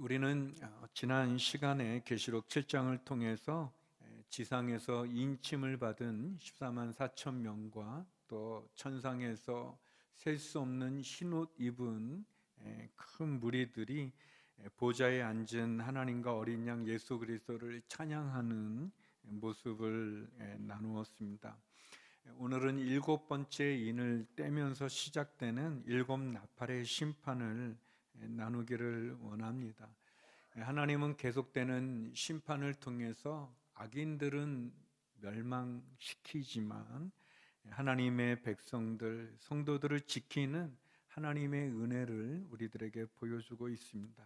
우리는 지난 시간에 계시록 7장을 통해서 지상에서 인침을 받은 14만 4천 명과 또 천상에서 셀 수 없는 흰옷 입은 큰 무리들이 보좌에 앉은 하나님과 어린 양 예수 그리스도를 찬양하는 모습을 나누었습니다. 오늘은 일곱 번째 인을 떼면서 시작되는 일곱 나팔의 심판을 나누기를 원합니다. 하나님은 계속되는 심판을 통해서 악인들은 멸망시키지만 하나님의 백성들, 성도들을 지키는 하나님의 은혜를 우리들에게 보여주고 있습니다.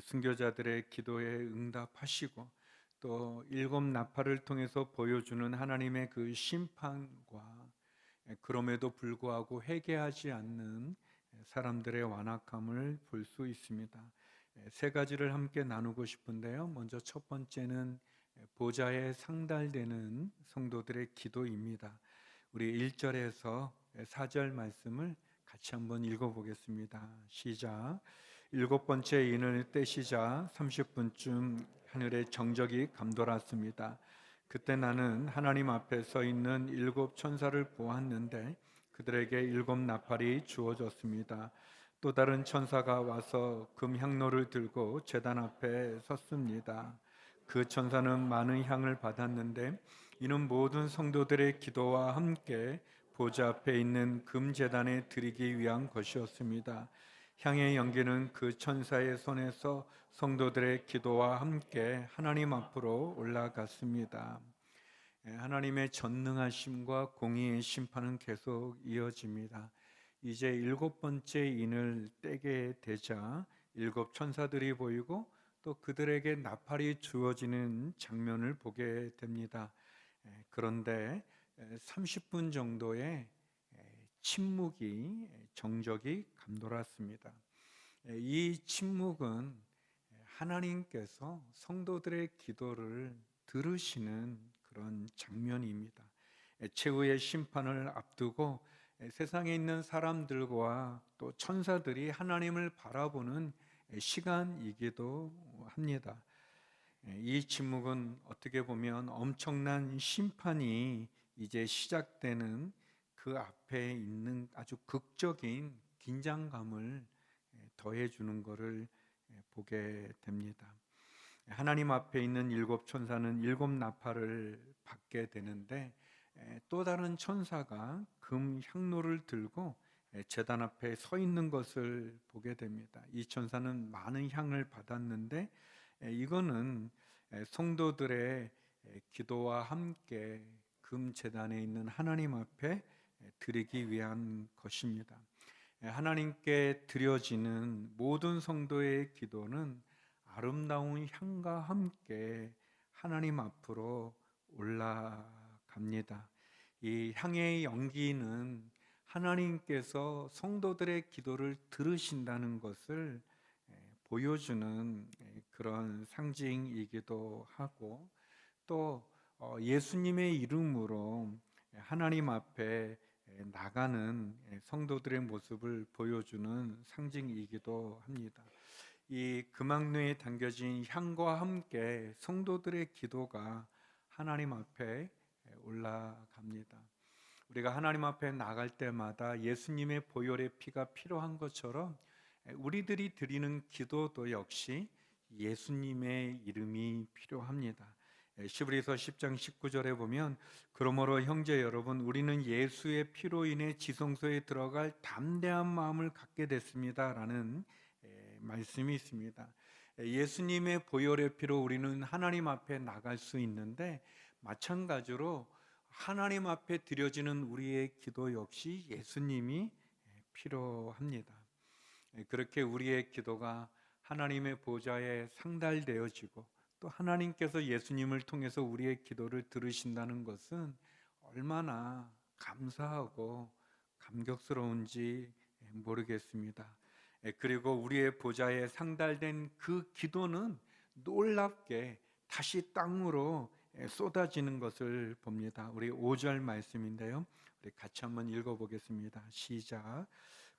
순교자들의 기도에 응답하시고 또 일곱 나팔을 통해서 보여주는 하나님의 그 심판과 그럼에도 불구하고 회개하지 않는 사람들의 완악함을 볼 수 있습니다. 세 가지를 함께 나누고 싶은데요. 먼저 첫 번째는 보좌에 상달되는 성도들의 기도입니다. 우리 1절에서 4절 말씀을 같이 한번 읽어보겠습니다. 시작. 일곱 번째 인을 떼시자 30분쯤 하늘에 정적이 감돌았습니다. 그때 나는 하나님 앞에 서 있는 일곱 천사를 보았는데 그들에게 일곱 나팔이 주어졌습니다. 또 다른 천사가 와서 금향로를 들고 제단 앞에 섰습니다. 그 천사는 많은 향을 받았는데 이는 모든 성도들의 기도와 함께 보좌 앞에 있는 금제단에 드리기 위한 것이었습니다. 향의 연기는 그 천사의 손에서 성도들의 기도와 함께 하나님 앞으로 올라갔습니다. 하나님의 전능하심과 공의의 심판은 계속 이어집니다. 이제 일곱 번째 인을 떼게 되자 일곱 천사들이 보이고 또 그들에게 나팔이 주어지는 장면을 보게 됩니다. 그런데 30분 정도의 침묵이 정적이 감돌았습니다. 이 침묵은 하나님께서 성도들의 기도를 들으시는 그런 장면입니다. 최후의 심판을 앞두고 세상에 있는 사람들과 또 천사들이 하나님을 바라보는 시간이기도 합니다. 이 침묵은 어떻게 보면 엄청난 심판이 이제 시작되는 그 앞에 있는 아주 극적인 긴장감을 더해주는 것을 보게 됩니다. 하나님 앞에 있는 일곱 천사는 일곱 나팔을 받게 되는데 또 다른 천사가 금 향로를 들고 제단 앞에 서 있는 것을 보게 됩니다. 이 천사는 많은 향을 받았는데 이거는 성도들의 기도와 함께 금 제단에 있는 하나님 앞에 드리기 위한 것입니다. 하나님께 드려지는 모든 성도의 기도는 아름다운 향과 함께 하나님 앞으로 올라갑니다. 이 향의 연기는 하나님께서 성도들의 기도를 들으신다는 것을 보여주는 그런 상징이기도 하고 또 예수님의 이름으로 하나님 앞에 나가는 성도들의 모습을 보여주는 상징이기도 합니다. 이 금학로에 담겨진 향과 함께 성도들의 기도가 하나님 앞에 올라갑니다. 우리가 하나님 앞에 나갈 때마다 예수님의 보혈의 피가 필요한 것처럼 우리들이 드리는 기도도 역시 예수님의 이름이 필요합니다. 시브리서 10장 19절에 보면 그러므로 형제 여러분 우리는 예수의 피로 인해 지성소에 들어갈 담대한 마음을 갖게 됐습니다 라는 말씀이 있습니다. 예수님의 보혈의 피로 우리는 하나님 앞에 나갈 수 있는데 마찬가지로 하나님 앞에 드려지는 우리의 기도 역시 예수님이 필요합니다. 그렇게 우리의 기도가 하나님의 보좌에 상달되어지고 또 하나님께서 예수님을 통해서 우리의 기도를 들으신다는 것은 얼마나 감사하고 감격스러운지 모르겠습니다. 그리고 우리의 보좌에 상달된 그 기도는 놀랍게 다시 땅으로 쏟아지는 것을 봅니다. 우리 5절 말씀인데요. 우리 같이 한번 읽어보겠습니다. 시작.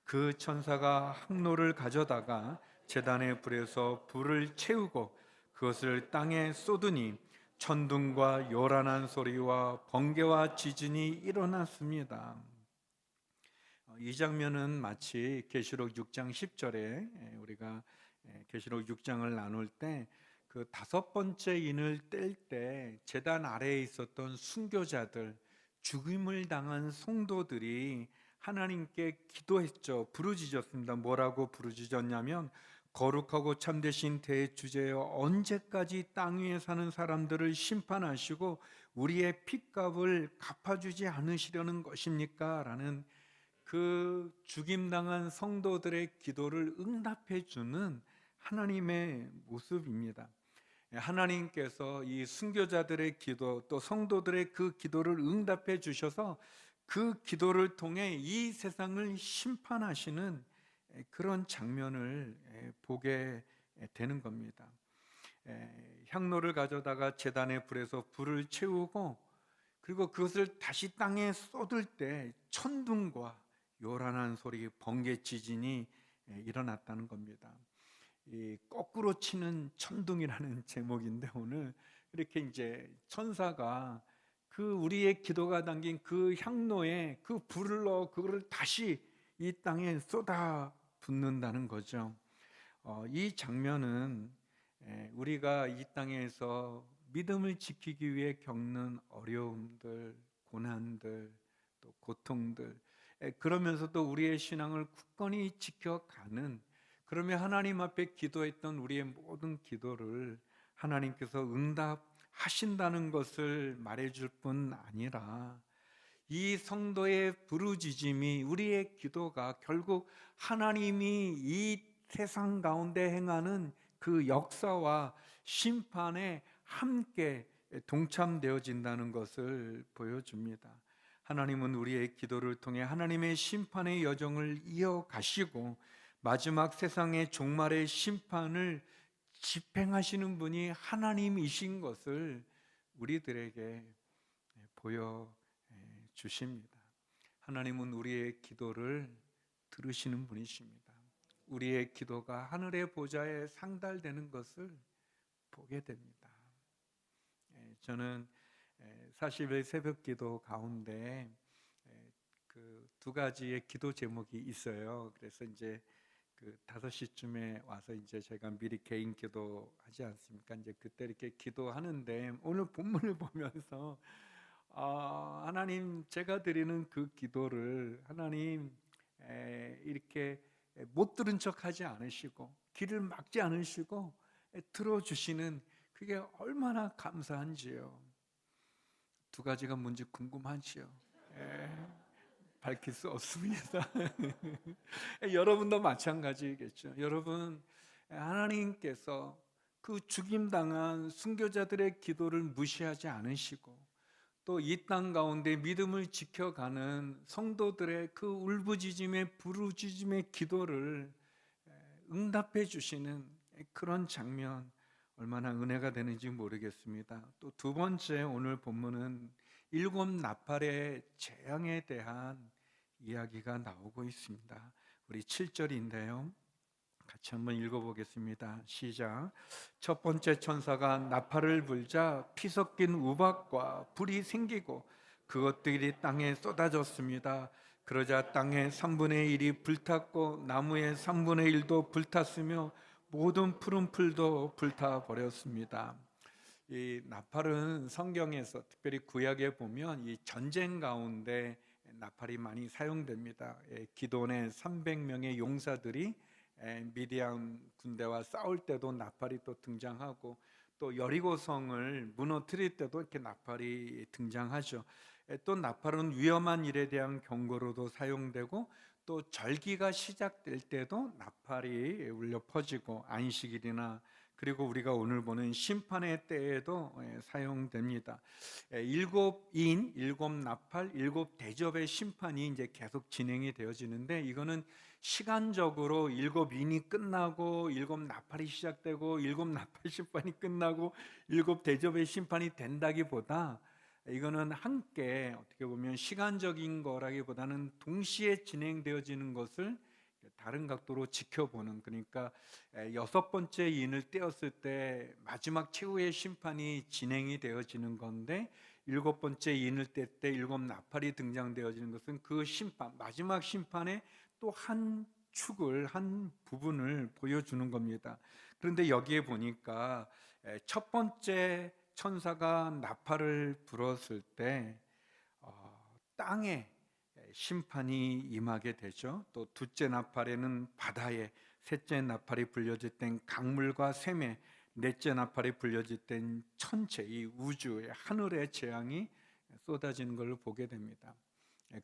그 천사가 항로를 가져다가 제단의 불에서 불을 채우고 그것을 땅에 쏟으니 천둥과 요란한 소리와 번개와 지진이 일어났습니다. 이 장면은 마치 계시록 6장 10절에 우리가 계시록 6장을 나눌 때 그 다섯 번째 인을 뗄 때 제단 아래에 있었던 순교자들, 죽임을 당한 성도들이 하나님께 기도했죠. 부르짖었습니다. 뭐라고 부르짖었냐면 거룩하고 참되신 대주제여, 언제까지 땅 위에 사는 사람들을 심판하시고 우리의 핏값을 갚아주지 않으시려는 것입니까? 라는 그 죽임당한 성도들의 기도를 응답해 주는 하나님의 모습입니다. 하나님께서 이 순교자들의 기도, 또 성도들의 그 기도를 응답해 주셔서 그 기도를 통해 이 세상을 심판하시는 그런 장면을 보게 되는 겁니다. 향로를 가져다가 제단의 불에서 불을 채우고 그리고 그것을 다시 땅에 쏟을 때 천둥과 요란한 소리, 번개 지진이 일어났다는 겁니다. 이 거꾸로 치는 천둥이라는 제목인데 오늘 이렇게 이제 천사가 그 우리의 기도가 담긴 그 향로에 그 불을 넣어 그거를 다시 이 땅에 쏟아 붓는다는 거죠. 이 장면은 우리가 이 땅에서 믿음을 지키기 위해 겪는 어려움들, 고난들, 또 고통들, 그러면서도 우리의 신앙을 굳건히 지켜가는, 그러면 하나님 앞에 기도했던 우리의 모든 기도를 하나님께서 응답하신다는 것을 말해줄 뿐 아니라 이 성도의 부르짖음이, 우리의 기도가 결국 하나님이 이 세상 가운데 행하는 그 역사와 심판에 함께 동참되어진다는 것을 보여줍니다. 하나님은 우리의 기도를 통해 하나님의 심판의 여정을 이어가시고 마지막 세상의 종말의 심판을 집행하시는 분이 하나님이신 것을 우리들에게 보여주십니다. 하나님은 우리의 기도를 들으시는 분이십니다. 우리의 기도가 하늘의 보좌에 상달되는 것을 보게 됩니다. 저는 40일 새벽 기도 가운데 그 두 가지의 기도 제목이 있어요. 그래서 이제 그 5시쯤에 와서 이제 제가 미리 개인 기도 하지 않습니까? 이제 그때 이렇게 기도하는데 오늘 본문을 보면서 하나님, 제가 드리는 그 기도를 하나님 이렇게 못 들은 척하지 않으시고 귀를 막지 않으시고 들어주시는 그게 얼마나 감사한지요. 두 가지가 뭔지 궁금하지요. 밝힐 수 없습니다. 여러분도 마찬가지겠죠. 여러분, 하나님께서 그 죽임당한 순교자들의 기도를 무시하지 않으시고 또 이 땅 가운데 믿음을 지켜가는 성도들의 그 울부짖음의 부르짖음의 기도를 응답해 주시는 그런 장면, 얼마나 은혜가 되는지 모르겠습니다. 또 두 번째, 오늘 본문은 7 나팔의 재앙에 대한 이야기가 나오고 있습니다. 우리 7절인데요. 같이 한번 읽어보겠습니다. 시작. 첫 번째 천사가 나팔을 불자 피 섞인 우박과 불이 생기고 그것들이 땅에 쏟아졌습니다. 그러자 땅의 3분의 1이 불탔고 나무의 3분의 1도 불탔으며 모든 푸른 풀도 불타 버렸습니다. 이 나팔은 성경에서 특별히 구약에 보면 이 전쟁 가운데 나팔이 많이 사용됩니다. 기돈의 300명의 용사들이 미디안 군대와 싸울 때도 나팔이 또 등장하고 또 여리고성을 무너뜨릴 때도 이렇게 나팔이 등장하죠. 또 나팔은 위험한 일에 대한 경고로도 사용되고 또 절기가 시작될 때도 나팔이 울려 퍼지고 안식일이나 그리고 우리가 오늘 보는 심판의 때에도 사용됩니다. 7인, 7나팔, 7대접의 심판이 이제 계속 진행이 되어지는데 이거는 시간적으로 7인이 끝나고 7나팔이 시작되고 7나팔 심판이 끝나고 7대접의 심판이 된다기보다 이거는 함께 어떻게 보면 시간적인 거라기보다는 동시에 진행되어지는 것을 다른 각도로 지켜보는, 그러니까 여섯 번째 인을 떼었을 때 마지막 최후의 심판이 진행이 되어지는 건데, 일곱 번째 인을 뗄 때 일곱 나팔이 등장되어지는 것은 그 심판, 마지막 심판의 또 한 축을, 한 부분을 보여주는 겁니다. 그런데 여기에 보니까 첫 번째 천사가 나팔을 불었을 때 땅에 심판이 임하게 되죠. 또 둘째 나팔에는 바다에, 셋째 나팔이 불려질 땐 강물과 샘에, 넷째 나팔이 불려질 땐 천체, 이 우주의 하늘의 재앙이 쏟아지는 것을 보게 됩니다.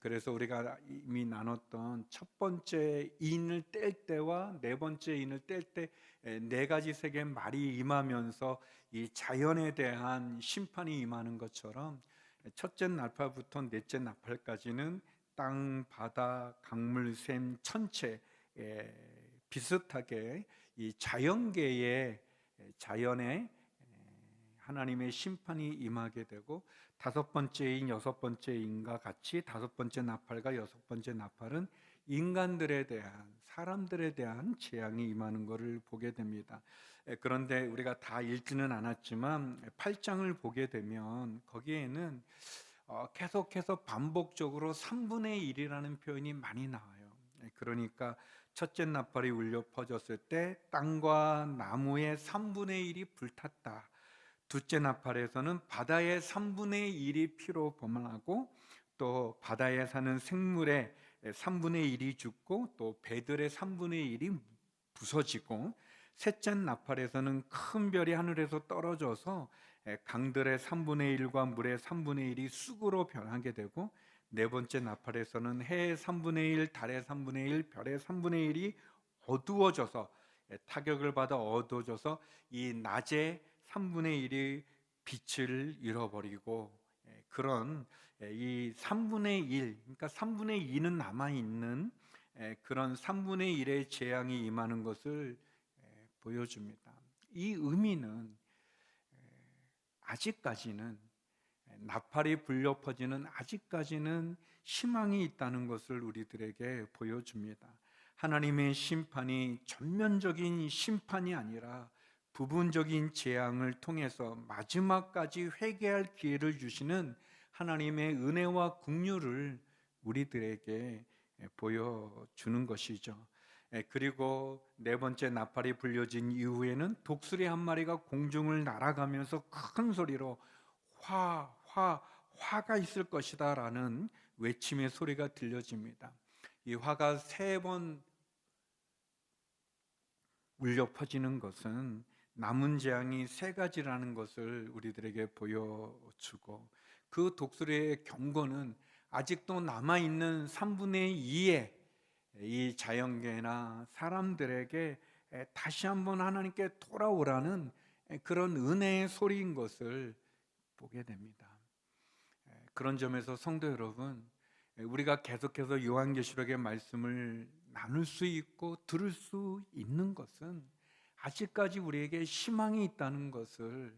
그래서 우리가 이미 나눴던 첫 번째 인을 뗄 때와 네 번째 인을 뗄 때 네 가지 색의 말이 임하면서 이 자연에 대한 심판이 임하는 것처럼, 첫째 나팔부터 넷째 나팔까지는 땅, 바다, 강물, 샘, 천체 비슷하게 이 자연계의, 자연의 하나님의 심판이 임하게 되고, 다섯 번째인 여섯 번째인과 같이 다섯 번째 나팔과 여섯 번째 나팔은 인간들에 대한, 사람들에 대한 재앙이 임하는 것을 보게 됩니다. 그런데 우리가 다 읽지는 않았지만 8장을 보게 되면 거기에는 계속해서 반복적으로 3분의 1이라는 표현이 많이 나와요. 그러니까 첫째 나팔이 울려 퍼졌을 때 땅과 나무의 3분의 1이 불탔다. 둘째 나팔에서는 바다의 3분의 1이 피로 범하고, 또 바다에 사는 생물의 3분의 1이 죽고, 또 배들의 3분의 1이 부서지고, 셋째 나팔에서는 큰 별이 하늘에서 떨어져서 강들의 3분의 1과 물의 3분의 1이 쑥으로 변하게 되고, 네 번째 나팔에서는 해의 3분의 1, 달의 3분의 1, 별의 3분의 1이 어두워져서, 타격을 받아 어두워져서 이 낮의 3분의 1이 빛을 잃어버리고, 그런 이 3분의 1, 그러니까 3분의 2는 남아있는 그런 3분의 1의 재앙이 임하는 것을 보여줍니다. 이 의미는 아직까지는, 나팔이 불려 퍼지는 아직까지는 희망이 있다는 것을 우리들에게 보여줍니다. 하나님의 심판이 전면적인 심판이 아니라 부분적인 재앙을 통해서 마지막까지 회개할 기회를 주시는 하나님의 은혜와 긍휼을 우리들에게 보여주는 것이죠. 그리고 네 번째 나팔이 불려진 이후에는 독수리 한 마리가 공중을 날아가면서 큰 소리로 화가 있을 것이다 라는 외침의 소리가 들려집니다. 이 화가 세 번 울려 퍼지는 것은 남은 재앙이 세 가지라는 것을 우리들에게 보여주고, 그 독수리의 경고는 아직도 남아있는 3분의 2의 이 자연계나 사람들에게 다시 한번 하나님께 돌아오라는 그런 은혜의 소리인 것을 보게 됩니다. 그런 점에서 성도 여러분, 우리가 계속해서 요한계시록의 말씀을 나눌 수 있고 들을 수 있는 것은 아직까지 우리에게 희망이 있다는 것을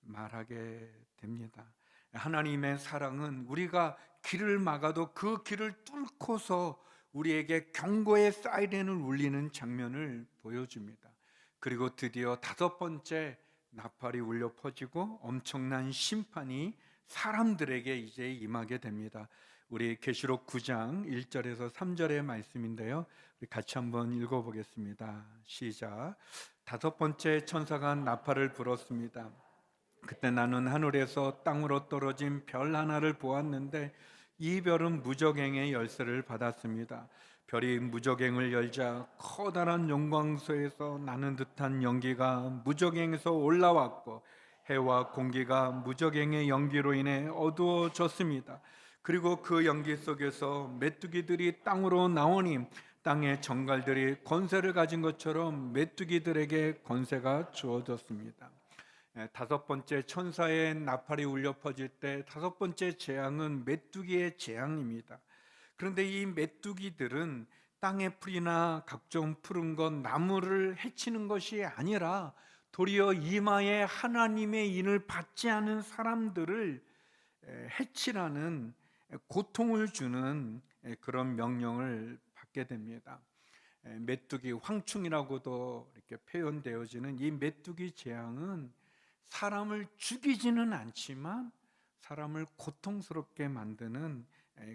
말하게 됩니다. 하나님의 사랑은 우리가 길을 막아도 그 길을 뚫고서 우리에게 경고의 사이렌을 울리는 장면을 보여줍니다. 그리고 드디어 다섯 번째 나팔이 울려 퍼지고 엄청난 심판이 사람들에게 이제 임하게 됩니다. 우리 계시록 9장 1절에서 3절의 말씀인데요, 우리 같이 한번 읽어보겠습니다. 시작. 다섯 번째 천사가 나팔을 불었습니다. 그때 나는 하늘에서 땅으로 떨어진 별 하나를 보았는데, 이 별은 무저갱의 열쇠를 받았습니다. 별이 무저갱을 열자 커다란 영광소에서 나는 듯한 연기가 무저갱에서 올라왔고, 해와 공기가 무저갱의 연기로 인해 어두워졌습니다. 그리고 그 연기 속에서 메뚜기들이 땅으로 나오니 땅의 정갈들이 권세를 가진 것처럼 메뚜기들에게 권세가 주어졌습니다. 다섯 번째 천사의 나팔이 울려 퍼질 때 다섯 번째 재앙은 메뚜기의 재앙입니다. 그런데 이 메뚜기들은 땅의 풀이나 각종 푸른 것, 나무를 해치는 것이 아니라 도리어 이마에 하나님의 인을 받지 않은 사람들을 해치라는, 고통을 주는 그런 명령을 받게 됩니다. 메뚜기 황충이라고도 이렇게 표현되어지는 이 메뚜기 재앙은 사람을 죽이지는 않지만 사람을 고통스럽게 만드는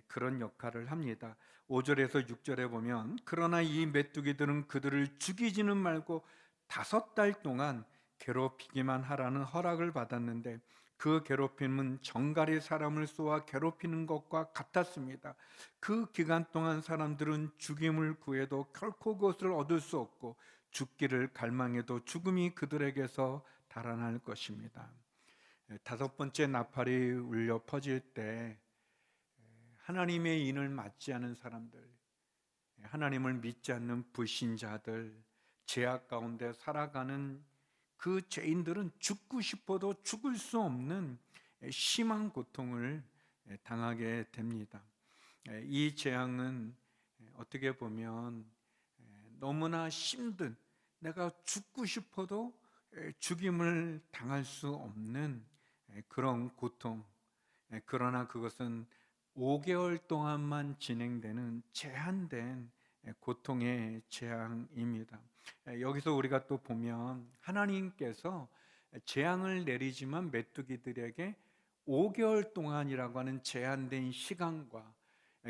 그런 역할을 합니다. 5절에서 6절에 보면 그러나 이 메뚜기들은 그들을 죽이지는 말고 5달 동안 괴롭히기만 하라는 허락을 받았는데 그 괴롭힘은 정갈이 사람을 쏘아 괴롭히는 것과 같았습니다. 그 기간 동안 사람들은 죽임을 구해도 결코 그것을 얻을 수 없고 죽기를 갈망해도 죽음이 그들에게서 달아날 것입니다. 5번째 나팔이 울려 퍼질 때 하나님의 인을 맞지 않은 사람들, 하나님을 믿지 않는 불신자들, 죄악 가운데 살아가는 그 죄인들은 죽고 싶어도 죽을 수 없는 심한 고통을 당하게 됩니다. 이 재앙은 어떻게 보면 너무나 힘든, 내가 죽고 싶어도 죽임을 당할 수 없는 그런 고통, 그러나 그것은 5개월 동안만 진행되는 제한된 고통의 재앙입니다. 여기서 우리가 또 보면 하나님께서 재앙을 내리지만 메뚜기들에게 5개월 동안이라고 하는 제한된 시간과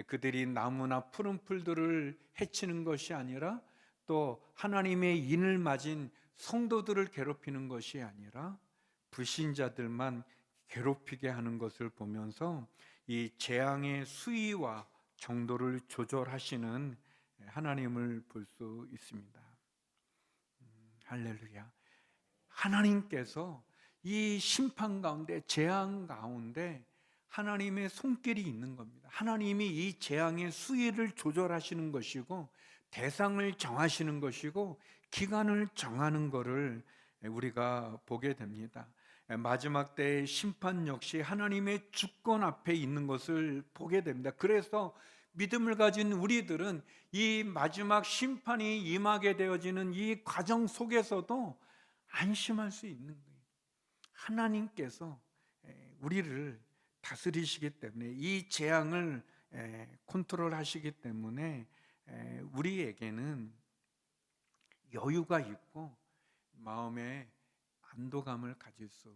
그들이 나무나 푸른 풀들을 해치는 것이 아니라 또 하나님의 인을 맞은 성도들을 괴롭히는 것이 아니라 불신자들만 괴롭히게 하는 것을 보면서 이 재앙의 수위와 정도를 조절하시는 하나님을 볼 수 있습니다. 할렐루야. 하나님께서 이 심판 가운데, 재앙 가운데 하나님의 손길이 있는 겁니다. 하나님이 이 재앙의 수위를 조절하시는 것이고 대상을 정하시는 것이고 기간을 정하는 것을 우리가 보게 됩니다. 마지막 때의 심판 역시 하나님의 주권 앞에 있는 것을 보게 됩니다. 그래서 믿음을 가진 우리들은 이 마지막 심판이 임하게 되어지는 이 과정 속에서도 안심할 수 있는 거예요. 하나님께서 우리를 다스리시기 때문에 이 재앙을 컨트롤하시기 때문에 우리에게는 여유가 있고 마음에 안도감을 가질 수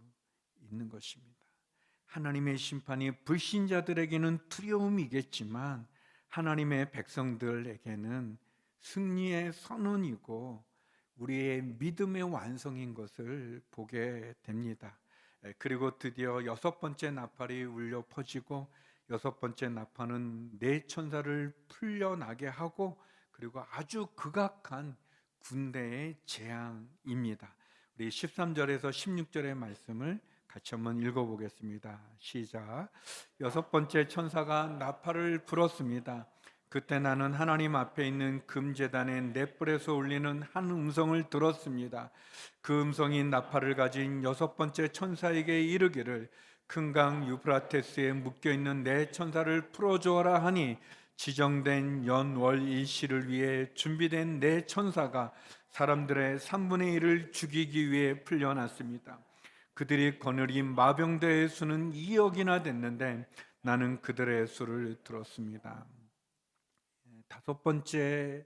있는 것입니다. 하나님의 심판이 불신자들에게는 두려움이겠지만 하나님의 백성들에게는 승리의 선언이고 우리의 믿음의 완성인 것을 보게 됩니다. 그리고 드디어 6번째 나팔이 울려 퍼지고 6번째 나팔은 네 천사를 풀려나게 하고 그리고 아주 극악한 군대의 재앙입니다. 우리 13절에서 16절의 말씀을 같이 한번 읽어보겠습니다. 시작. 6번째 천사가 나팔을 불었습니다. 그때 나는 하나님 앞에 있는 금제단의 넷불에서 울리는 한 음성을 들었습니다. 그 음성이 나팔을 가진 6번째 천사에게 이르기를 큰 강 유프라테스에 묶여있는 네 천사를 풀어주어라 하니 지정된 연월 일시를 위해 준비된 네 천사가 사람들의 3분의 1을 죽이기 위해 풀려났습니다. 그들이 거느린 마병대의 수는 2억이나 됐는데 나는 그들의 수를 들었습니다. 5번째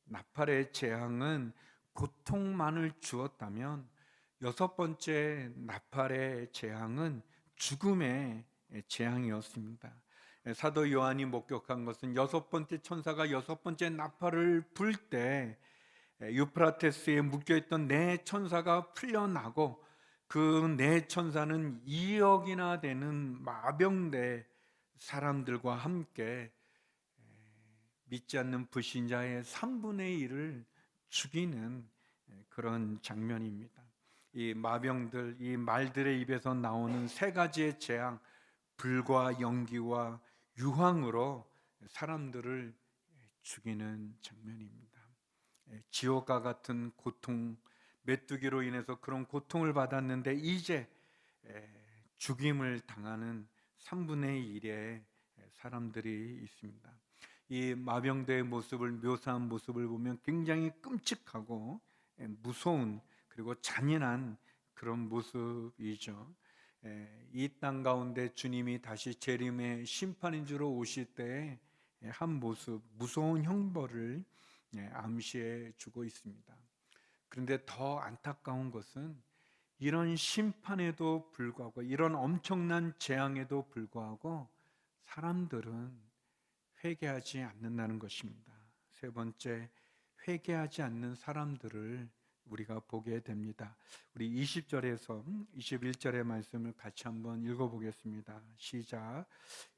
나팔의 재앙은 고통만을 주었다면 6번째 나팔의 재앙은 죽음의 재앙이었습니다. 사도 요한이 목격한 것은 6번째 천사가 6번째 나팔을 불 때 유프라테스에 묶여있던 네 천사가 풀려나고 그 네 천사는 2억이나 되는 마병대 사람들과 함께 믿지 않는 불신자의 3분의 1을 죽이는 그런 장면입니다. 이 마병들, 이 말들의 입에서 나오는 세 가지의 재앙, 불과 연기와 유황으로 사람들을 죽이는 장면입니다. 지옥과 같은 고통, 메뚜기로 인해서 그런 고통을 받았는데 이제 죽임을 당하는 3분의 1의 사람들이 있습니다. 이 마병대의 모습을 묘사한 모습을 보면 굉장히 끔찍하고 무서운 그리고 잔인한 그런 모습이죠. 이 땅 가운데 주님이 다시 재림의 심판인 줄 오실 때의 한 모습, 무서운 형벌을 암시해 주고 있습니다. 그런데 더 안타까운 것은 이런 심판에도 불구하고, 이런 엄청난 재앙에도 불구하고 사람들은 회개하지 않는다는 것입니다. 세 번째, 회개하지 않는 사람들을 우리가 보게 됩니다. 우리 20절에서 21절의 말씀을 같이 한번 읽어보겠습니다. 시작.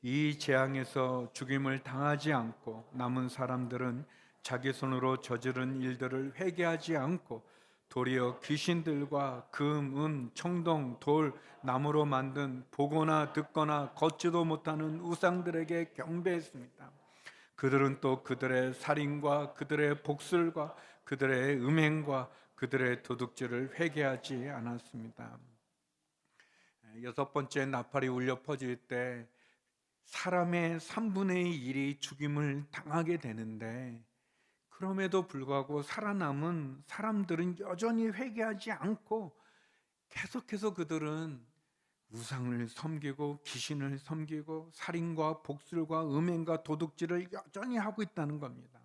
이 재앙에서 죽임을 당하지 않고 남은 사람들은 자기 손으로 저지른 일들을 회개하지 않고 도리어 귀신들과 금, 청동, 돌, 나무로 만든 보거나 듣거나 걷지도 못하는 우상들에게 경배했습니다. 그들은 또 그들의 살인과 그들의 복술과 그들의 음행과 그들의 도둑질을 회개하지 않았습니다. 여섯 번째 나팔이 울려 퍼질 때 사람의 3분의 1이 죽임을 당하게 되는데, 그럼에도 불구하고 살아남은 사람들은 여전히 회개하지 않고 계속해서 그들은 우상을 섬기고 귀신을 섬기고 살인과 복술과 음행과 도둑질을 여전히 하고 있다는 겁니다.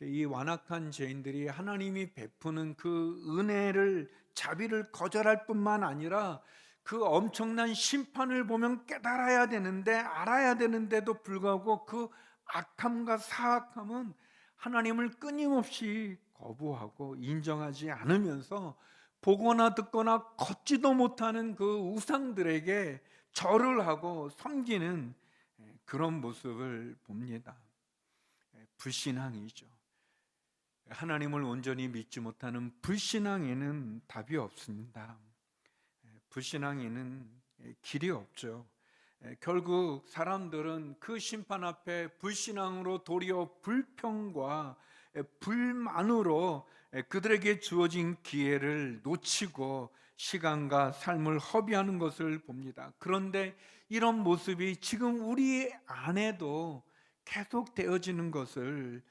이 완악한 죄인들이 하나님이 베푸는 그 은혜를, 자비를 거절할 뿐만 아니라 그 엄청난 심판을 보면 깨달아야 되는데, 알아야 되는데도 불구하고 그 악함과 사악함은 하나님을 끊임없이 거부하고 인정하지 않으면서 보거나 듣거나 걷지도 못하는 그 우상들에게 절을 하고 섬기는 그런 모습을 봅니다. 불신앙이죠. 하나님을 온전히 믿지 못하는 불신앙에는 답이 없습니다. 불신앙에는 길이 없죠. 결국 사람들은 그 심판 앞에 불신앙으로 도리어 불평과 불만으로 그들에게 주어진 기회를 놓치고 시간과 삶을 허비하는 것을 봅니다. 그런데 이런 모습이 지금 우리 안에도 계속 되어지는 것을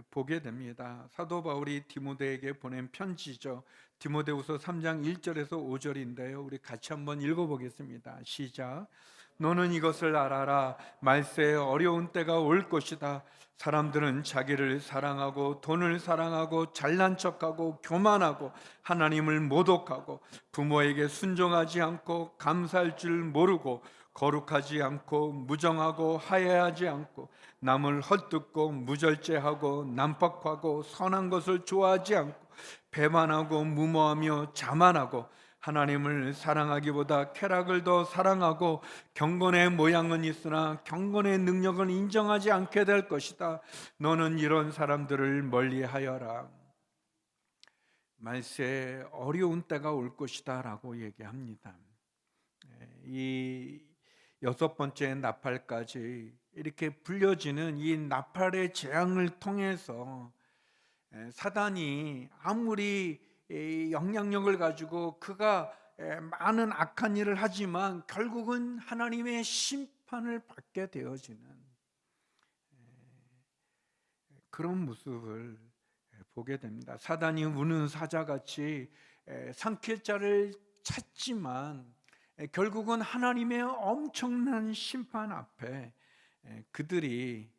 보게 됩니다. 사도 바울이 디모데에게 보낸 편지죠. 디모데후서 3장 1절에서 5절인데요. 우리 같이 한번 읽어보겠습니다. 시작. 너는 이것을 알아라. 말세에 어려운 때가 올 것이다. 사람들은 자기를 사랑하고 돈을 사랑하고 잘난 척하고 교만하고 하나님을 모독하고 부모에게 순종하지 않고 감사할 줄 모르고 거룩하지 않고 무정하고 하야하지 않고 남을 헛듣고 무절제하고 난폭하고 선한 것을 좋아하지 않고 배반하고 무모하며 자만하고 하나님을 사랑하기보다 쾌락을 더 사랑하고 경건의 모양은 있으나 경건의 능력은 인정하지 않게 될 것이다. 너는 이런 사람들을 멀리하여라. 말세에 어려운 때가 올 것이다 라고 얘기합니다. 이 여섯 번째 나팔까지 이렇게 불려지는 이 나팔의 재앙을 통해서 사단이 아무리 영향력을 가지고 그가 많은 악한 일을 하지만 결국은 하나님의 심판을 받게 되어지는 그런 모습을 보게 됩니다. 사단이 우는 사자같이 삼킬 자를 찾지만 결국은 하나님의 엄청난 심판 앞에 그들이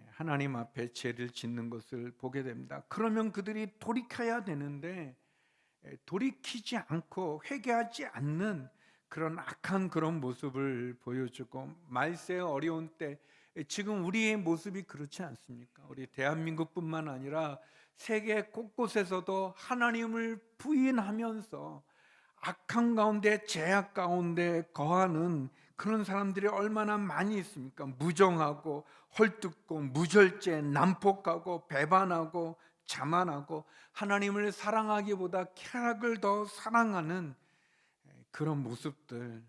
하나님 앞에 죄를 짓는 것을 보게 됩니다. 그러면 그들이 돌이켜야 되는데 돌이키지 않고 회개하지 않는 그런 악한 그런 모습을 보여주고, 말세의 어려운 때 지금 우리의 모습이 그렇지 않습니까? 우리 대한민국뿐만 아니라 세계 곳곳에서도 하나님을 부인하면서 악한 가운데 죄악 가운데 거하는 그런 사람들이 얼마나 많이 있습니까? 무정하고 헐뜯고 무절제, 난폭하고 배반하고 자만하고 하나님을 사랑하기보다 쾌락을 더 사랑하는 그런 모습들,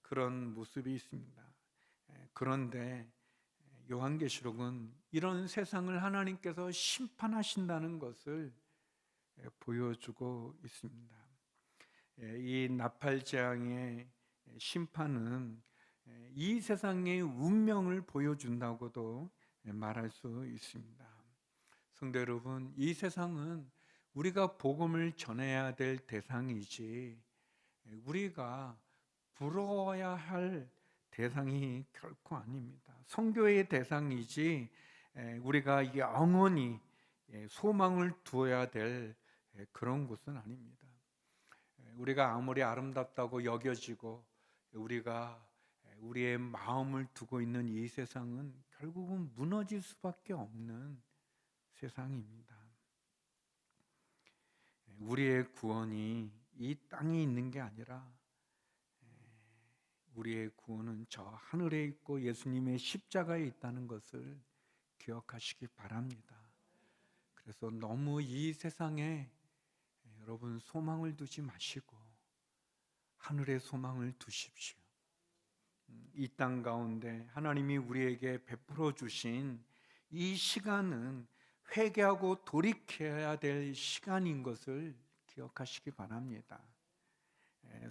그런 모습이 있습니다. 그런데 요한계시록은 이런 세상을 하나님께서 심판하신다는 것을 보여주고 있습니다. 이 나팔 재앙의 심판은 이 세상의 운명을 보여준다고도 말할 수 있습니다. 성도 여러분, 이 세상은 우리가 복음을 전해야 될 대상이지 우리가 부러워야 할 대상이 결코 아닙니다. 선교의 대상이지 우리가 영원히 소망을 두어야 될 그런 곳은 아닙니다. 우리가 아무리 아름답다고 여겨지고 우리가 우리의 마음을 두고 있는 이 세상은 결국은 무너질 수밖에 없는 세상입니다. 우리의 구원이 이 땅에 있는 게 아니라 우리의 구원은 저 하늘에 있고 예수님의 십자가에 있다는 것을 기억하시기 바랍니다. 그래서 너무 이 세상에 여러분 소망을 두지 마시고 하늘의 소망을 두십시오. 이 땅 가운데 하나님이 우리에게 베풀어 주신 이 시간은 회개하고 돌이켜야 될 시간인 것을 기억하시기 바랍니다.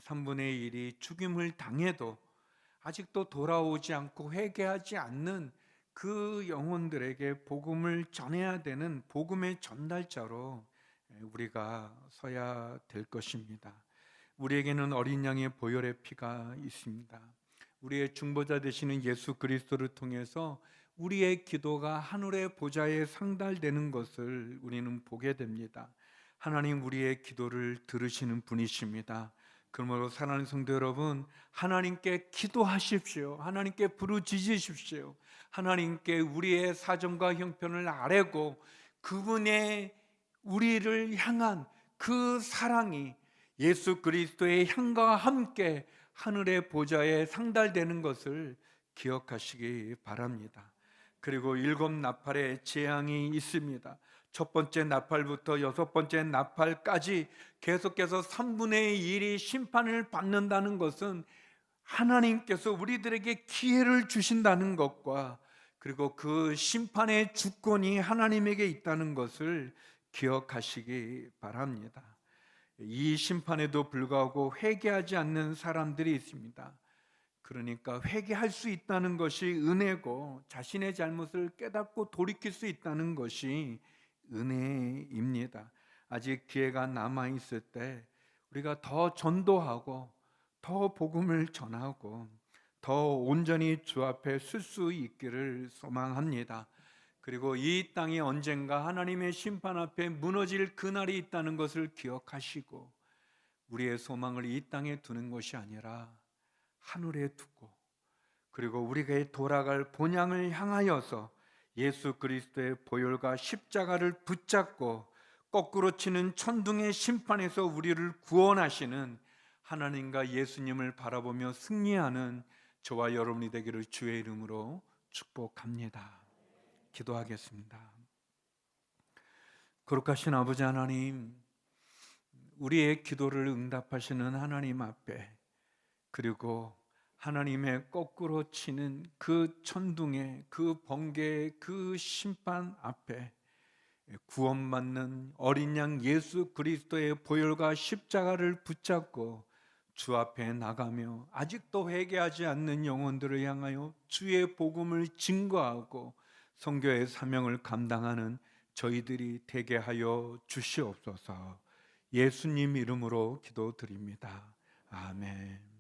3분의 1이 죽임을 당해도 아직도 돌아오지 않고 회개하지 않는 그 영혼들에게 복음을 전해야 되는 복음의 전달자로 우리가 서야 될 것입니다. 우리에게는 어린 양의 보혈의 피가 있습니다. 우리의 중보자 되시는 예수 그리스도를 통해서 우리의 기도가 하늘의 보좌에 상달되는 것을 우리는 보게 됩니다. 하나님 우리의 기도를 들으시는 분이십니다. 그러므로 사랑하는 성도 여러분, 하나님께 기도하십시오. 하나님께 부르짖으십시오. 하나님께 우리의 사정과 형편을 아뢰고 그분의 우리를 향한 그 사랑이 예수 그리스도의 향과 함께 하늘의 보좌에 상달되는 것을 기억하시기 바랍니다. 그리고 7 나팔의 재앙이 있습니다. 첫 번째 나팔부터 6번째 나팔까지 계속해서 3분의 1이 심판을 받는다는 것은 하나님께서 우리들에게 기회를 주신다는 것과 그리고 그 심판의 주권이 하나님에게 있다는 것을 기억하시기 바랍니다. 이 심판에도 불구하고 회개하지 않는 사람들이 있습니다. 그러니까 회개할 수 있다는 것이 은혜고 자신의 잘못을 깨닫고 돌이킬 수 있다는 것이 은혜입니다. 아직 기회가 남아있을 때 우리가 더 전도하고 더 복음을 전하고 더 온전히 주 앞에 설 수 있기를 소망합니다. 그리고 이 땅이 언젠가 하나님의 심판 앞에 무너질 그날이 있다는 것을 기억하시고 우리의 소망을 이 땅에 두는 것이 아니라 하늘에 두고 그리고 우리가 돌아갈 본향을 향하여서 예수 그리스도의 보혈과 십자가를 붙잡고 거꾸로 치는 천둥의 심판에서 우리를 구원하시는 하나님과 예수님을 바라보며 승리하는 저와 여러분이 되기를 주의 이름으로 축복합니다. 기도하겠습니다. 거룩하신 아버지 하나님, 우리의 기도를 응답하시는 하나님 앞에 그리고 하나님의 거꾸로 치는 그 천둥의 그 번개의 그 심판 앞에 구원받는 어린 양 예수 그리스도의 보혈과 십자가를 붙잡고 주 앞에 나가며 아직도 회개하지 않는 영혼들을 향하여 주의 복음을 증거하고 선교의 사명을 감당하는 저희들이 되게 하여 주시옵소서. 예수님 이름으로 기도드립니다. 아멘.